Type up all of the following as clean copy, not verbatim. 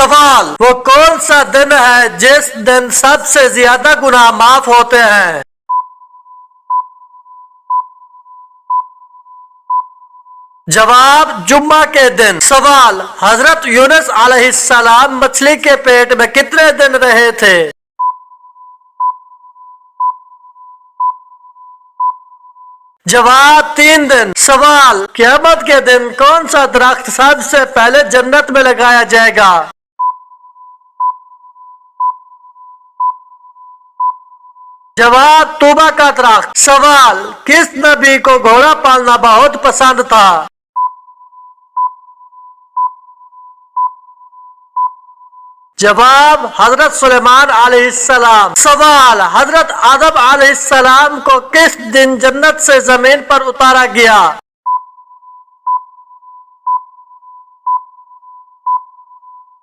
سوال: وہ کون سا دن ہے جس دن سب سے زیادہ گناہ معاف ہوتے ہیں؟ جواب: جمعہ کے دن۔ سوال: حضرت یونس علیہ السلام مچھلی کے پیٹ میں کتنے دن رہے تھے؟ جواب: 3 دن۔ سوال: قیامت کے دن کون سا درخت سب سے پہلے جنت میں لگایا جائے گا؟ جواب: توبہ کا درخت۔ سوال: کس نبی کو گھوڑا پالنا بہت پسند تھا؟ جواب: حضرت سلیمان علیہ السلام۔ سوال: حضرت آدم علیہ السلام کو کس دن جنت سے زمین پر اتارا گیا؟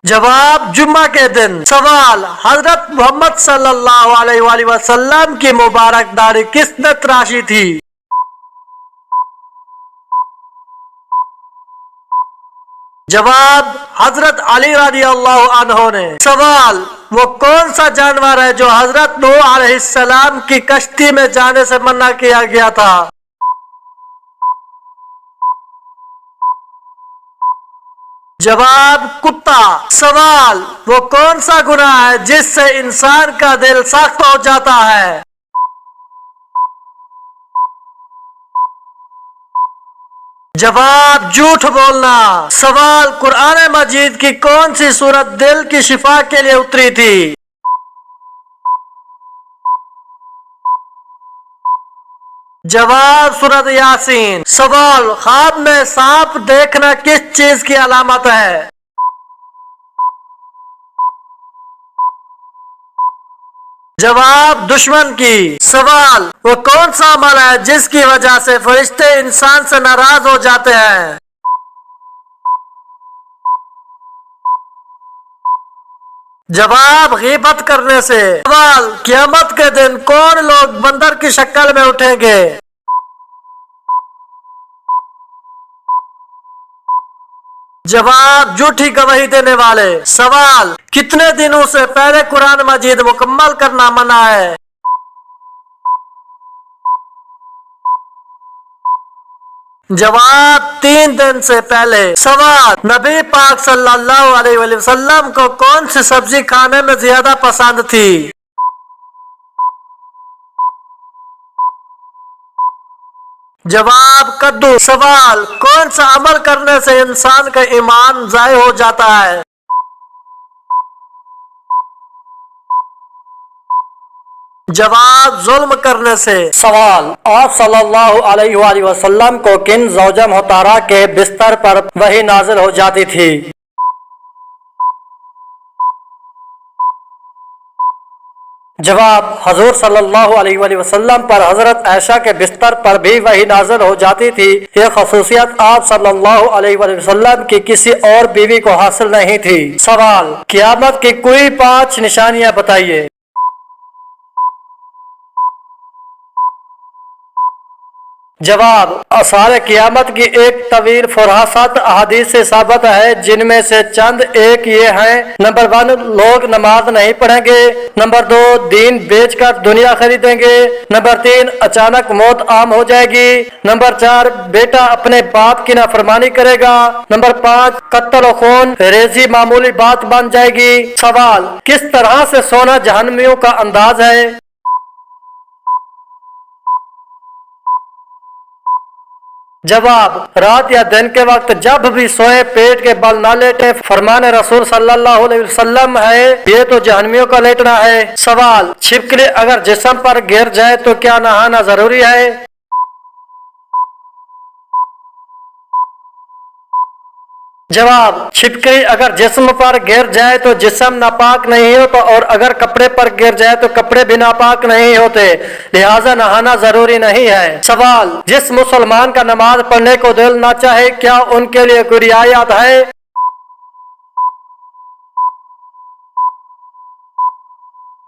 جواب: جمعہ کے دن۔ سوال: حضرت محمد صلی اللہ علیہ وآلہ وسلم کی مبارک داڑھی کس نے تراشی تھی؟ جواب: حضرت علی رضی اللہ عنہ نے۔ سوال: وہ کون سا جانور ہے جو حضرت نوح علیہ السلام کی کشتی میں جانے سے منع کیا گیا تھا؟ جواب: کتا۔ سوال: وہ کون سا گناہ ہے جس سے انسان کا دل سخت ہو جاتا ہے؟ جواب: جھوٹ بولنا۔ سوال: قرآن مجید کی کون سی سورت دل کی شفا کے لیے اتری تھی؟ جواب: سورت یاسین۔ سوال: خواب میں سانپ دیکھنا کس چیز کی علامت ہے؟ جواب: دشمن کی۔ سوال: وہ کون سا عمل ہے جس کی وجہ سے فرشتے انسان سے ناراض ہو جاتے ہیں؟ جواب: غیبت کرنے سے۔ سوال: قیامت کے دن کون لوگ بندر کی شکل میں اٹھیں گے؟ جواب: جھوٹی گواہی دینے والے۔ سوال: کتنے دنوں سے پہلے قرآن مجید مکمل کرنا منع ہے؟ جواب: 3 دن سے پہلے۔ سوال: نبی پاک صلی اللہ علیہ وآلہ وسلم کو کون سی سبزی کھانے میں زیادہ پسند تھی؟ جواب: کدو۔ سوال: کون سا عمل کرنے سے انسان کا ایمان ضائع ہو جاتا ہے؟ جواب: ظلم کرنے سے۔ سوال: آپ صلی اللہ علیہ وآلہ وسلم کو کن زوجہ محترمہ کے بستر پر وحی نازل ہو جاتی تھی؟ جواب: حضور صلی اللہ علیہ وآلہ وسلم پر حضرت عائشہ کے بستر پر بھی وحی نازل ہو جاتی تھی۔ یہ خصوصیت آپ صلی اللہ علیہ وآلہ وسلم کی کسی اور بیوی کو حاصل نہیں تھی۔ سوال: قیامت کی کوئی 5 نشانیاں بتائیے۔ جواب: آثار قیامت کی ایک طویل فہرست احادیث سے ثابت ہے، جن میں سے چند ایک یہ ہیں: نمبر 1، لوگ نماز نہیں پڑھیں گے۔ نمبر 2، دین بیچ کر دنیا خریدیں گے۔ نمبر 3، اچانک موت عام ہو جائے گی۔ نمبر 4، بیٹا اپنے باپ کی نافرمانی کرے گا۔ نمبر 5، قتل و خون ریزی معمولی بات بن جائے گی۔ سوال: کس طرح سے سونا جہنمیوں کا انداز ہے؟ جواب: رات یا دن کے وقت جب بھی سوئے پیٹ کے بل نہ لیٹے۔ فرمان رسول صلی اللہ علیہ وسلم ہے، یہ تو جہنمیوں کا لیٹنا ہے۔ سوال: چھپکلی اگر جسم پر گر جائے تو کیا نہانا ضروری ہے؟ جواب: چھپکلی اگر جسم پر گر جائے تو جسم ناپاک نہیں ہوتا، اور اگر کپڑے پر گر جائے تو کپڑے بھی ناپاک نہیں ہوتے، لہذا نہانا ضروری نہیں ہے۔ سوال: جس مسلمان کا نماز پڑھنے کو دل نہ چاہے، کیا ان کے لیے کوئی رعایت ہے؟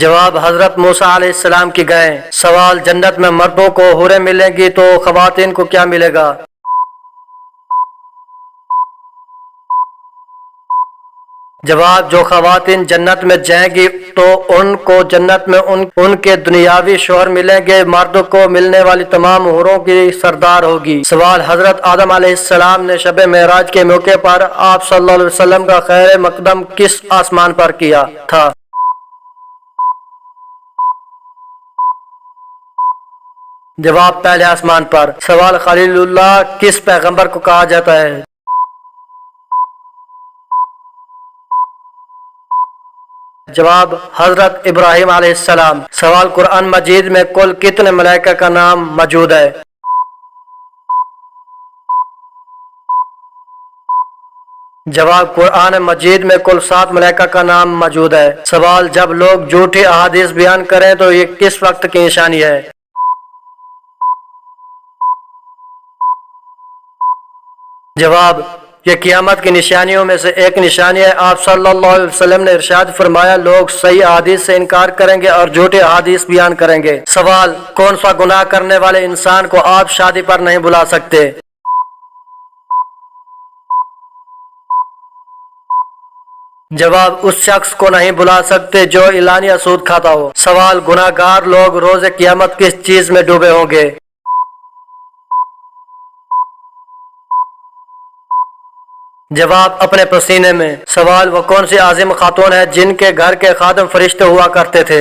جواب حضرت موسیٰ علیہ السلام کی گئے۔ سوال جنت میں مردوں کو حوریں ملیں گی تو خواتین کو کیا ملے گا؟ جواب جو خواتین جنت میں جائیں گی تو ان کو جنت میں ان کے دنیاوی شوہر ملیں گے، مرد کو ملنے والی تمام حوروں کی سردار ہوگی۔ سوال حضرت آدم علیہ السلام نے شب معراج کے موقع پر آپ صلی اللہ علیہ وسلم کا خیر مقدم کس آسمان پر کیا تھا؟ جواب پہلے آسمان پر۔ سوال خلیل اللہ کس پیغمبر کو کہا جاتا ہے؟ جواب حضرت ابراہیم علیہ السلام۔ سوال قرآن مجید میں کل کتنے ملائکہ کا نام موجود ہے؟ جواب قرآن مجید میں کل 7 ملائکہ کا نام موجود ہے۔ سوال جب لوگ جھوٹی احادیث بیان کریں تو یہ کس وقت کی نشانی ہے؟ جواب یہ قیامت کی نشانیوں میں سے ایک نشانی ہے۔ آپ صلی اللہ علیہ وسلم نے ارشاد فرمایا لوگ صحیح احادیث سے انکار کریں گے اور جھوٹے احادیث بیان کریں گے۔ سوال کون سا گناہ کرنے والے انسان کو آپ شادی پر نہیں بلا سکتے؟ جواب اس شخص کو نہیں بلا سکتے جو اعلانیہ سود کھاتا ہو۔ سوال گناہ گار لوگ روز قیامت کس چیز میں ڈوبے ہوں گے؟ جواب اپنے پسینے میں۔ سوال وہ کون سی عظیم خاتون ہے جن کے گھر کے خادم فرشتے ہوا کرتے تھے؟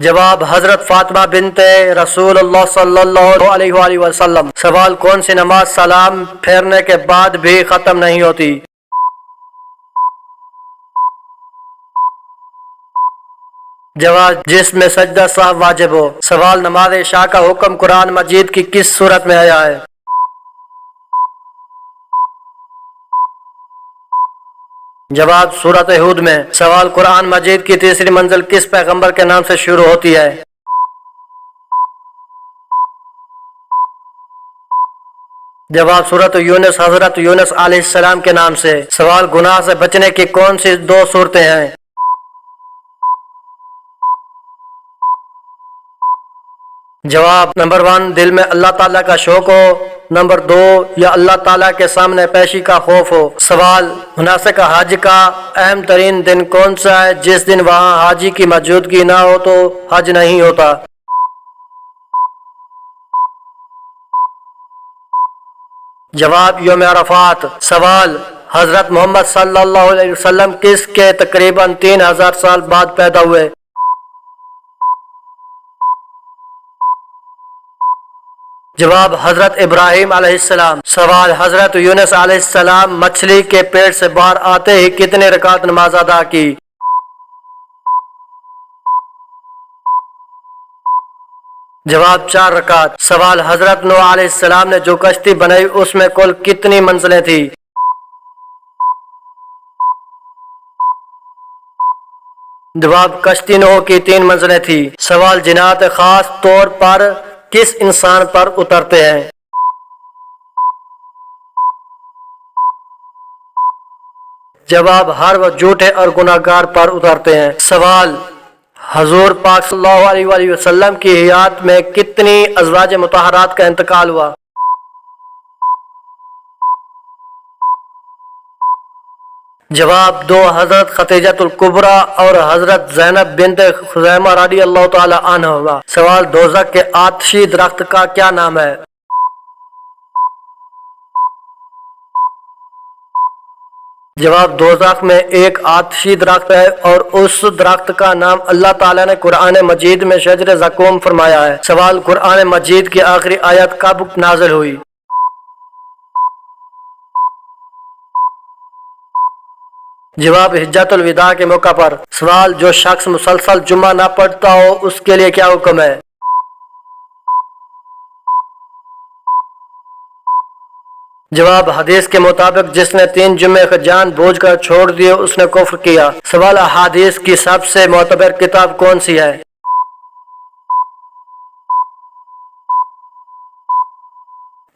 جواب حضرت فاطمہ بنت رسول اللہ صلی اللہ علیہ وآلہ وسلم۔ سوال کون سی نماز سلام پھیرنے کے بعد بھی ختم نہیں ہوتی؟ جواب جس میں سجدہ سہو واجب ہو۔ سوال نماز عشاء کا حکم قرآن مجید کی کس صورت میں آیا ہے؟ جواب سورۃ ہود میں۔ سوال قرآن مجید کی تیسری منزل کس پیغمبر کے نام سے شروع ہوتی ہے؟ جواب سورۃ یونس حضرت یونس علیہ السلام کے نام سے۔ سوال گناہ سے بچنے کی کون سی 2 صورتیں ہیں؟ جواب نمبر 1 دل میں اللہ تعالیٰ کا شوق ہو، نمبر 2 یا اللہ تعالیٰ کے سامنے پیشی کا خوف ہو۔ سوال مناسک حج کا اہم ترین دن کون سا ہے جس دن وہاں حاجی کی موجودگی نہ ہو تو حج نہیں ہوتا؟ جواب یوم عرفات۔ سوال حضرت محمد صلی اللہ علیہ وسلم کس کے تقریباً 3000 سال بعد پیدا ہوئے؟ جواب حضرت ابراہیم علیہ السلام۔ سوال حضرت یونس علیہ السلام مچھلی کے پیٹ سے باہر آتے ہی کتنے رکعت نماز ادا کی؟ جواب 4 رکعت۔ سوال حضرت نوح علیہ السلام نے جو کشتی بنائی اس میں کل کتنی منزلیں تھیں؟ جواب کشتی نوح کی 3 منزلیں تھیں۔ سوال جنات خاص طور پر کس انسان پر اترتے ہیں؟ جواب ہر وہ جھوٹے اور گناہ گار پر اترتے ہیں۔ سوال حضور پاک صلی اللہ علیہ وآلہ وسلم کی حیات میں کتنی ازواج مطہرات کا انتقال ہوا؟ جواب 2 حضرت خدیجہ الکبریٰ اور حضرت زینب بنت خزیمہ رضی اللہ تعالی عنہما۔ سوال دوزخ کے آتشی درخت کا کیا نام ہے؟ جواب دوزخ میں ایک آتشی درخت ہے اور اس درخت کا نام اللہ تعالیٰ نے قرآن مجید میں شجر زقوم فرمایا ہے۔ سوال قرآن مجید کی آخری آیت کب نازل ہوئی؟ جواب حجۃ الوداع کے موقع پر۔ سوال جو شخص مسلسل جمعہ نہ پڑھتا ہو اس کے لیے کیا حکم ہے؟ جواب حدیث کے مطابق جس نے 3 جمعے جان بوجھ کر چھوڑ دیے اس نے کفر کیا۔ سوال احادیث کی سب سے معتبر کتاب کون سی ہے؟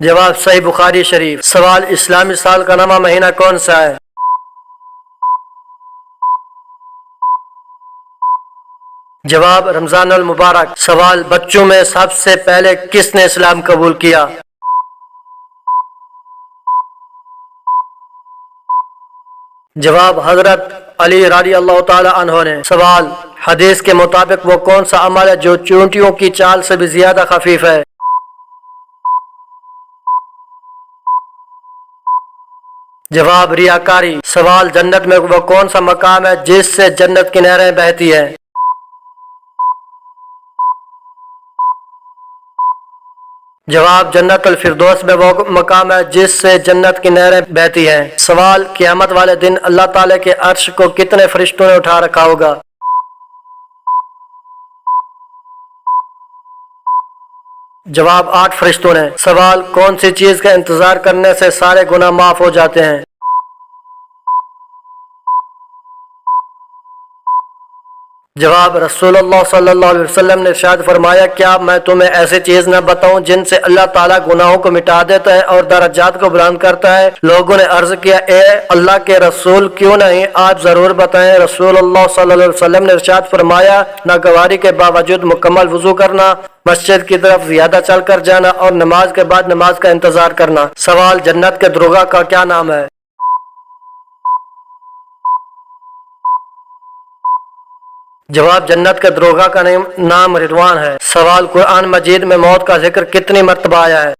جواب صحیح بخاری شریف۔ سوال اسلامی سال کا نواں مہینہ کون سا ہے؟ جواب رمضان المبارک۔ سوال بچوں میں سب سے پہلے کس نے اسلام قبول کیا؟ جواب حضرت علی رضی اللہ تعالی عنہ نے۔ سوال حدیث کے مطابق وہ کون سا عمل ہے جو چونٹیوں کی چال سے بھی زیادہ خفیف ہے؟ جواب ریاکاری۔ سوال جنت میں وہ کون سا مقام ہے جس سے جنت کی نہریں بہتی ہیں؟ جواب جنت الفردوس میں وہ مقام ہے جس سے جنت کی نہریں بہتی ہیں۔ سوال قیامت والے دن اللہ تعالی کے عرش کو کتنے فرشتوں نے اٹھا رکھا ہوگا؟ جواب 8 فرشتوں نے۔ سوال کون سی چیز کا انتظار کرنے سے سارے گناہ معاف ہو جاتے ہیں؟ جواب رسول اللہ صلی اللہ علیہ وسلم نے ارشاد فرمایا کیا میں تمہیں ایسی چیز نہ بتاؤں جن سے اللہ تعالیٰ گناہوں کو مٹا دیتا ہے اور درجات کو بلند کرتا ہے؟ لوگوں نے عرض کیا اے اللہ کے رسول کیوں نہیں، آپ ضرور بتائیں۔ رسول اللہ صلی اللہ علیہ وسلم نے ارشاد فرمایا ناگواری کے باوجود مکمل وضو کرنا، مسجد کی طرف زیادہ چل کر جانا اور نماز کے بعد نماز کا انتظار کرنا۔ سوال جنت کے دروغہ کا کیا نام ہے؟ جواب جنت کے دروغہ کا نام رضوان ہے۔ سوال قرآن مجید میں موت کا ذکر کتنی مرتبہ آیا ہے؟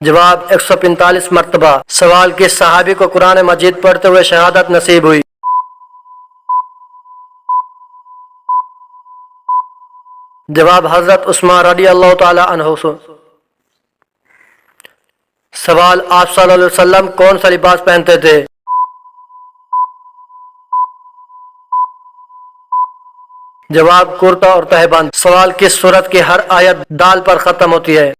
جواب 145 مرتبہ۔ سوال کس صحابی کو قرآن مجید پڑھتے ہوئے شہادت نصیب ہوئی؟ جواب حضرت عثمان رضی اللہ تعالی عنہ۔ سوال آپ صلی اللہ علیہ وسلم کون سا لباس پہنتے تھے؟ جواب کرتا اور تہبند۔ سوال کس سورت کی ہر آیت دال پر ختم ہوتی ہے؟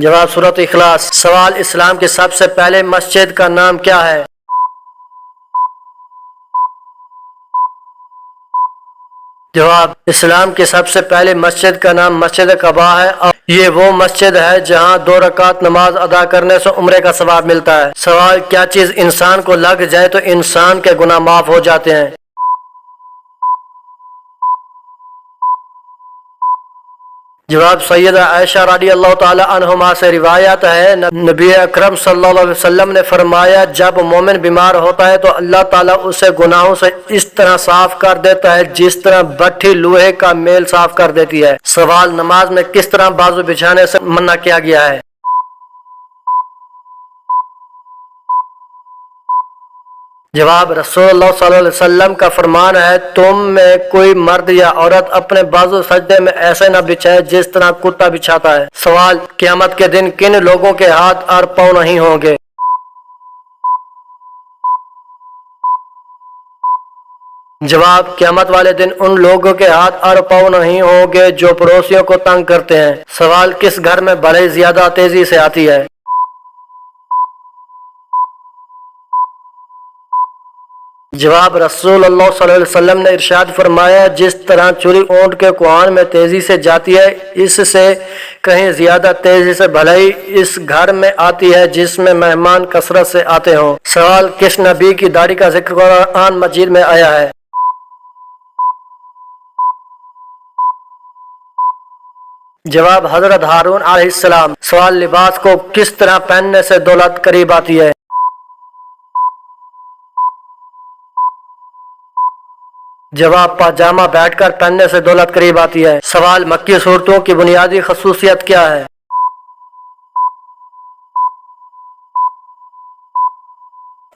جواب سورت اخلاص۔ سوال اسلام کی سب سے پہلے مسجد کا نام کیا ہے؟ جواب اسلام کی سب سے پہلے مسجد کا نام مسجد قباء ہے اور یہ وہ مسجد ہے جہاں 2 رکعت نماز ادا کرنے سے عمرے کا ثواب ملتا ہے۔ سوال کیا چیز انسان کو لگ جائے تو انسان کے گناہ معاف ہو جاتے ہیں؟ جواب سیدہ عائشہ رضی اللہ تعالی عنہما سے روایت ہے نبی اکرم صلی اللہ علیہ وسلم نے فرمایا جب مومن بیمار ہوتا ہے تو اللہ تعالیٰ اسے گناہوں سے اس طرح صاف کر دیتا ہے جس طرح بھٹی لوہے کا میل صاف کر دیتی ہے۔ سوال نماز میں کس طرح بازو بچھانے سے منع کیا گیا ہے؟ جواب رسول اللہ صلی اللہ علیہ وسلم کا فرمان ہے تم میں کوئی مرد یا عورت اپنے بازو سجدے میں ایسے نہ بچھائے جس طرح کتا بچھاتا ہے۔ سوال قیامت کے دن کن لوگوں کے ہاتھ اور پاؤں نہیں ہوں گے؟ جواب قیامت والے دن ان لوگوں کے ہاتھ اور پاؤں نہیں ہوں گے جو پڑوسیوں کو تنگ کرتے ہیں۔ سوال کس گھر میں بھلائی زیادہ تیزی سے آتی ہے؟ جواب رسول اللہ صلی اللہ علیہ وسلم نے ارشاد فرمایا جس طرح چوری اونٹ کے کوہان میں تیزی سے جاتی ہے اس سے کہیں زیادہ تیزی سے بھلائی اس گھر میں آتی ہے جس میں مہمان کثرت سے آتے ہوں۔ سوال کس نبی کی داڑھی کا ذکر قرآن مجید میں آیا ہے؟ جواب حضرت ہارون علیہ السلام۔ سوال لباس کو کس طرح پہننے سے دولت قریب آتی ہے؟ جواب پاجامہ بیٹھ کر پہننے سے دولت قریب آتی ہے۔ سوال مکی صورتوں کی بنیادی خصوصیت کیا ہے؟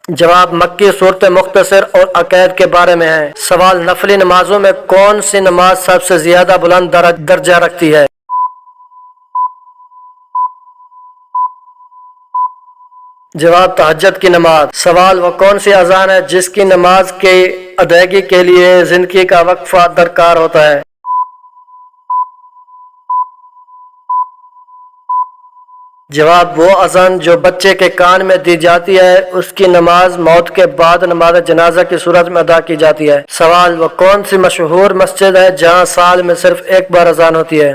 جواب مکی صورتیں مختصر اور عقائد کے بارے میں ہیں۔ سوال نفلی نمازوں میں کون سی نماز سب سے زیادہ بلند درجہ رکھتی ہے؟ جواب تہجد کی نماز۔ سوال وہ کون سی اذان ہے جس کی نماز کی ادائیگی کے لیے زندگی کا وقفہ درکار ہوتا ہے؟ جواب وہ اذان جو بچے کے کان میں دی جاتی ہے اس کی نماز موت کے بعد نماز جنازہ کی صورت میں ادا کی جاتی ہے۔ سوال وہ کون سی مشہور مسجد ہے جہاں سال میں صرف ایک بار اذان ہوتی ہے؟